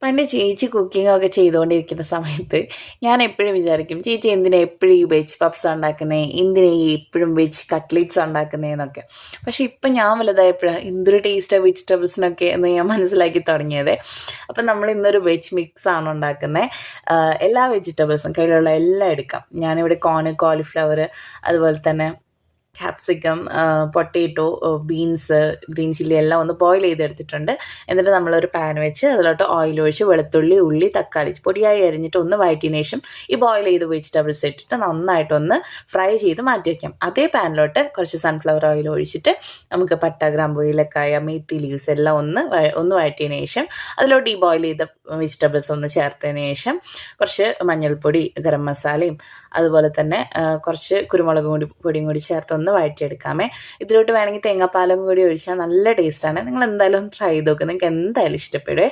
പണ്ട് ചേച്ചി കുക്കിങ്ങൊക്കെ ചെയ്തുകൊണ്ടിരിക്കുന്ന സമയത്ത് ഞാൻ എപ്പോഴും വിചാരിക്കും ചേച്ചി എന്തിനാ എപ്പോഴും ഈ വെജ് പപ്സ് ഉണ്ടാക്കുന്നേ, എന്തിനാ ഈ എപ്പോഴും വെജ് കട്ട്ലേറ്റ്സ് ഉണ്ടാക്കുന്നതെന്നൊക്കെ. പക്ഷെ ഇപ്പം ഞാൻ വലുതായപ്പോഴാണ് എന്തൊരു ടേസ്റ്റാണ് വെജിറ്റബിൾസിനൊക്കെ എന്ന് ഞാൻ മനസ്സിലാക്കി തുടങ്ങിയത്. അപ്പം നമ്മൾ ഇന്നൊരു വെജ് മിക്സ് ആണ് ഉണ്ടാക്കുന്നത്. എല്ലാ വെജിറ്റബിൾസും കയ്യിലുള്ള എല്ലാം എടുക്കാം. ഞാനിവിടെ കോളിഫ്ലവർ, അതുപോലെ തന്നെ capsicum, potato, beans, green chilli എല്ലാം ഒന്ന് ബോയിൽ ചെയ്തെടുത്തിട്ടുണ്ട്. എന്നിട്ട് നമ്മളൊരു പാൻ വെച്ച് അതിലോട്ട് ഓയിൽ ഒഴിച്ച് വെളുത്തുള്ളി, ഉള്ളി, തക്കാളി പൊടിയായി അരിഞ്ഞിട്ട് ഒന്ന് വഴറ്റിയതിന് ശേഷം ഈ ബോയിൽ ചെയ്ത വെജിറ്റബിൾസ് ഇട്ടിട്ട് നന്നായിട്ടൊന്ന് ഫ്രൈ ചെയ്ത് മാറ്റി വയ്ക്കാം. അതേ പാനിലോട്ട് കുറച്ച് സൺഫ്ലവർ ഓയിൽ ഒഴിച്ചിട്ട് നമുക്ക് പട്ട, ഗ്രാമ്പു, ഏലക്കായ, മേത്തി ലീവ്സ് എല്ലാം ഒന്ന് വഴറ്റിയതിന് ശേഷം അതിലോട്ട് ഈ ബോയിൽ ചെയ്ത വെജിറ്റബിൾസ് ഒന്ന് ചേർത്തതിന് ശേഷം കുറച്ച് മഞ്ഞൾപ്പൊടി, ഗരം മസാലയും അതുപോലെ തന്നെ കുറച്ച് കുരുമുളക് പൊടിയും കൂടി ചേർത്ത് ഒന്ന് വഴറ്റിയെടുക്കാമേ. ഇതിലോട്ട് വേണമെങ്കിൽ തേങ്ങാപ്പാലും കൂടി ഒഴിച്ചാൽ നല്ല ടേസ്റ്റാണ്. നിങ്ങൾ എന്തായാലും ട്രൈ ചെയ്ത് നോക്കുക, നിങ്ങൾക്ക് എന്തായാലും ഇഷ്ടപ്പെടുവേ.